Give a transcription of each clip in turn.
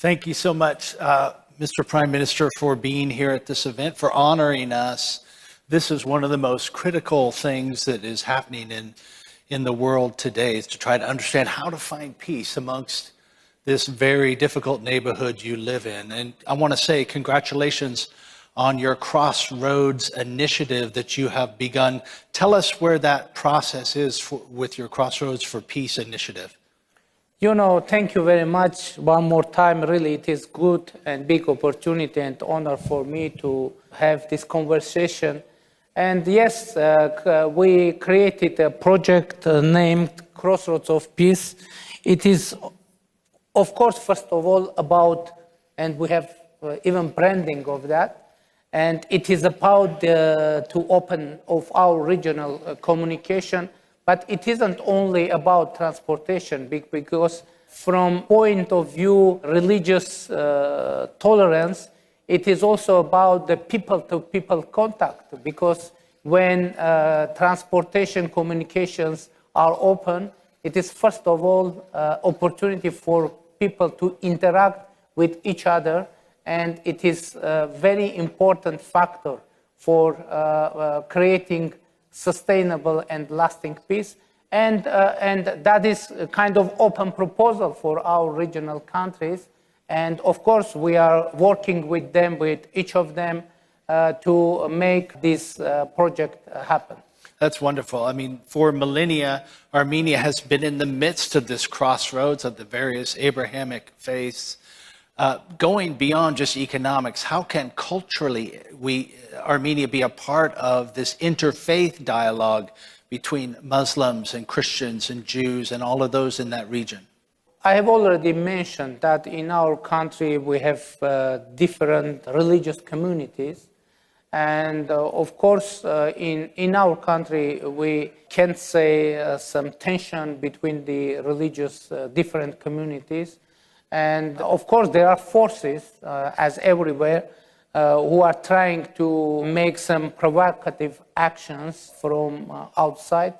Thank you so much, Mr. Prime Minister, for being here at this event, for honoring us. This is one of the most critical things that is happening in the world today, is to try to understand how to find peace amongst this very difficult neighborhood you live in. And I want to say congratulations on your Crossroads initiative that you have begun. Tell us where that process is with your Crossroads for Peace initiative. Thank you very much one more time. Really, it is good and big opportunity and honor for me to have this conversation. And yes, we created a project named Crossroads of Peace. It is, of course, first of all about, and we have even branding of that, and it is about to open of our regional communication. But it isn't only about transportation, because from point of view religious tolerance, it is also about the people-to-people contact, because when transportation communications are open, it is first of all opportunity for people to interact with each other, and it is a very important factor for creating sustainable and lasting peace, and that is a kind of open proposal for our regional countries. And of course, we are working with them, with each of them, to make this project happen. That's wonderful. I mean, for millennia, Armenia has been in the midst of this crossroads of the various Abrahamic faiths. Going beyond just economics, how can culturally Armenia be a part of this interfaith dialogue between Muslims and Christians and Jews and all of those in that region? I have already mentioned that in our country we have different religious communities. And of course, in our country, we can say some tension between the religious different communities. And of course, there are forces, as everywhere, who are trying to make some provocative actions from outside.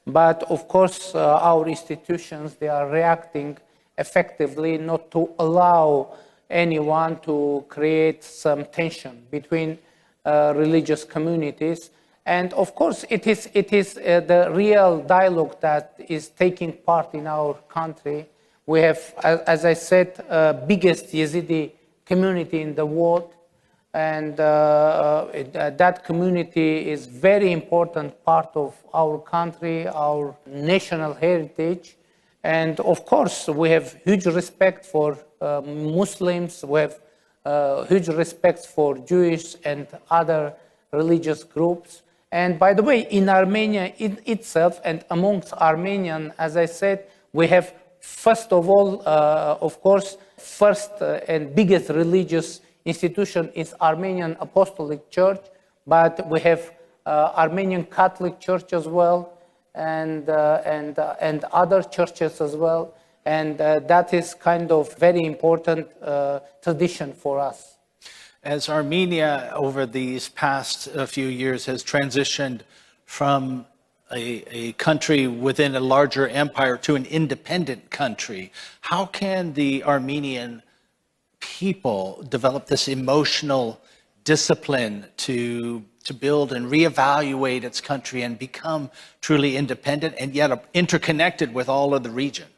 But of course, our institutions, they are reacting effectively not to allow anyone to create some tension between religious communities. And of course, it is the real dialogue that is taking part in our country. We have, as I said, biggest Yazidi community in the world, and that community is very important part of our country, our national heritage. And of course, we have huge respect for Muslims, we have huge respect for Jewish and other religious groups. And by the way, in Armenia itself and amongst Armenian, as I said, we have first of all, of course, first and biggest religious institution is Armenian Apostolic Church, but we have Armenian Catholic Church as well, and other churches as well, and that is kind of very important tradition for us. As Armenia over these past few years has transitioned from a country within a larger empire to an independent country, how can the Armenian people develop this emotional discipline to build and reevaluate its country and become truly independent and yet interconnected with all of the region?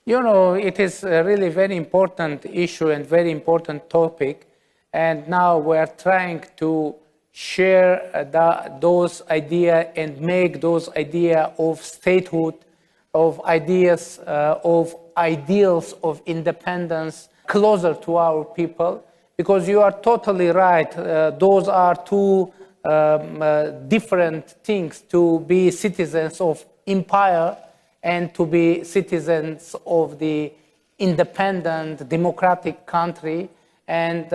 It is a really very important issue and very important topic, and now we are trying to share those ideas and make those ideas of statehood, of ideas, of ideals of independence closer to our people, because you are totally right. Those are two different things, to be citizens of empire and to be citizens of the independent democratic country. And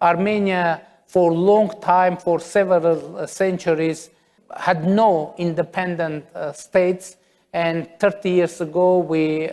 Armenia, for a long time, for several centuries, had no independent states. And 30 years ago, we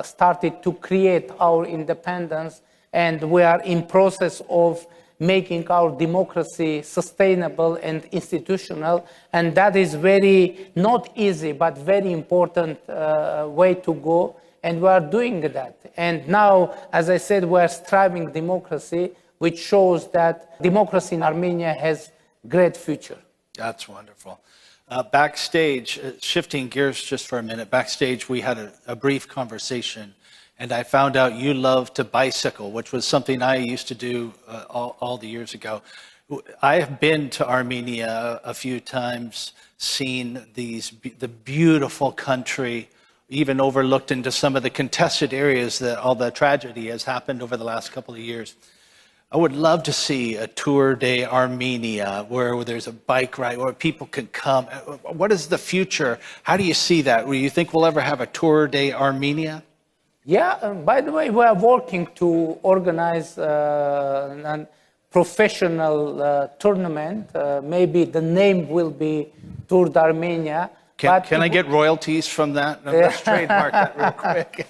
started to create our independence, and we are in process of making our democracy sustainable and institutional. And that is very, not easy, but very important way to go. and we are doing that. And now, as I said, we are striving democracy, which shows that democracy in Armenia has great future. That's wonderful. Backstage, shifting gears just for a minute, backstage we had a brief conversation, and I found out you love to bicycle, which was something I used to do all the years ago. I have been to Armenia a few times, seen the beautiful country, even overlooked into some of the contested areas that all the tragedy has happened over the last couple of years. I would love to see a Tour de Armenia where there's a bike ride where people can come. What is the future? How do you see that? Do you think we'll ever have a Tour de Armenia? Yeah, by the way, we are working to organize a professional tournament. Maybe the name will be Tour de Armenia. Can I get royalties from that? No, let's trademark that real quick.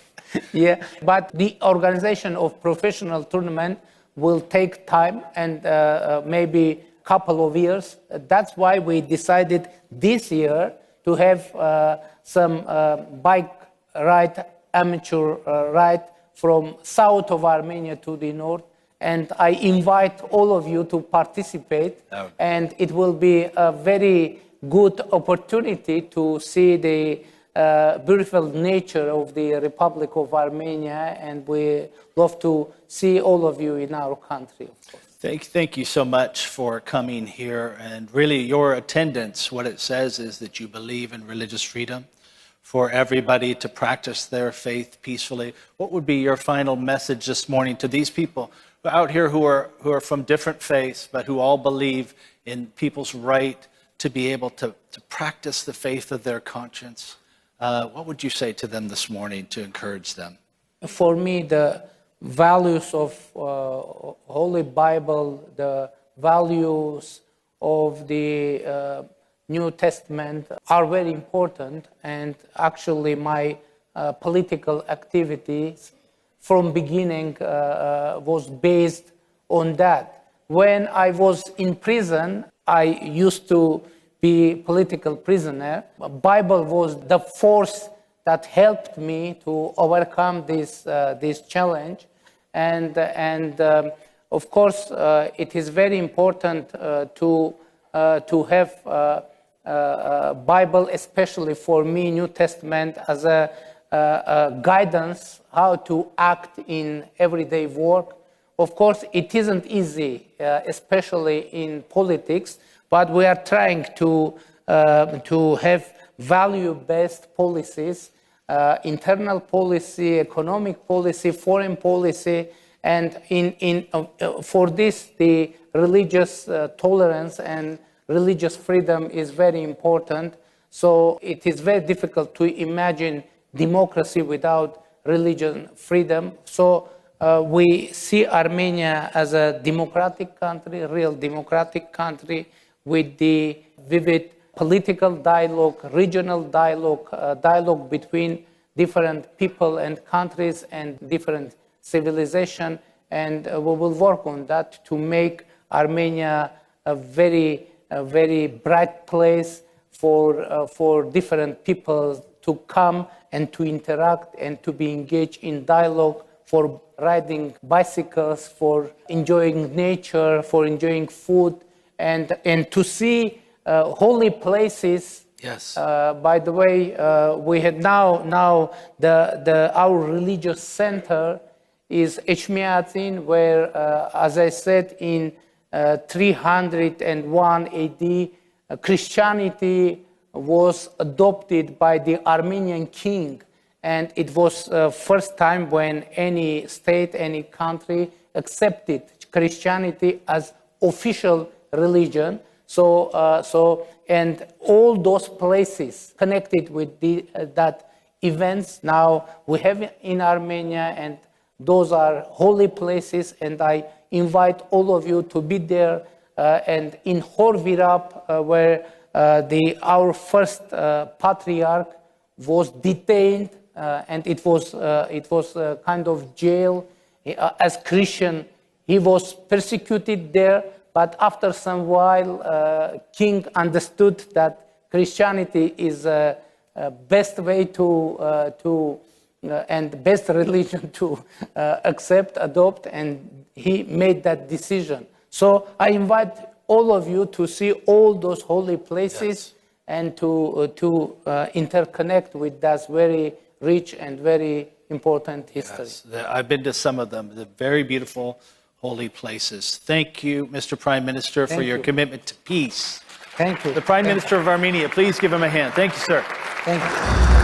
Yeah, but the organization of professional tournament will take time and maybe a couple of years. That's why we decided this year to have some bike ride, amateur ride from south of Armenia to the north. And I invite all of you to participate. Oh. And it will be a very good opportunity to see the beautiful nature of the Republic of Armenia, and we love to see all of you in our country, of course. Thank you so much for coming here, and really your attendance, what it says is that you believe in religious freedom for everybody to practice their faith peacefully. What would be your final message this morning to these people out here who are from different faiths, but who all believe in people's right to be able to practice the faith of their conscience? What would you say to them this morning to encourage them? For me, the values of Holy Bible, the values of the New Testament are very important, and actually my political activities from beginning was based on that. When I was in prison, I used to be political prisoner. Bible was the force that helped me to overcome this challenge, and of course it is very important to have Bible, especially for me, New Testament, as a guidance how to act in everyday work. Of course, it isn't easy, especially in politics, but we are trying to have value-based policies, internal policy, economic policy, foreign policy, and for this, the religious tolerance and religious freedom is very important. So it is very difficult to imagine democracy without religion freedom. So we see Armenia as a democratic country, a real democratic country, with the vivid political dialogue, regional dialogue, dialogue between different people and countries and different civilization. And we will work on that to make Armenia a very bright place for different people to come and to interact and to be engaged in dialogue, for riding bicycles, for enjoying nature, for enjoying food, and to see holy places. Yes. By the way, we have now our religious center is Echmiadzin, where, as I said, in 301 AD, Christianity was adopted by the Armenian king, and it was first time when any state, any country accepted Christianity as official religion. So and all those places connected with that events now we have in Armenia, and those are holy places, and I invite all of you to be there. And in Horvirap, where our first patriarch was detained, and it was a kind of jail. As Christian, he was persecuted there, but after some while, king understood that Christianity is the best way to and best religion to accept, adopt, and he made that decision. So I invite all of you to see all those holy places and to interconnect with that very rich and very important history. Yes, I've been to some of them. They're very beautiful, holy places. Thank you, Mr. Prime Minister, for your commitment to peace. Thank you. The Prime Minister of Armenia, please give him a hand. Thank you, sir. Thank you.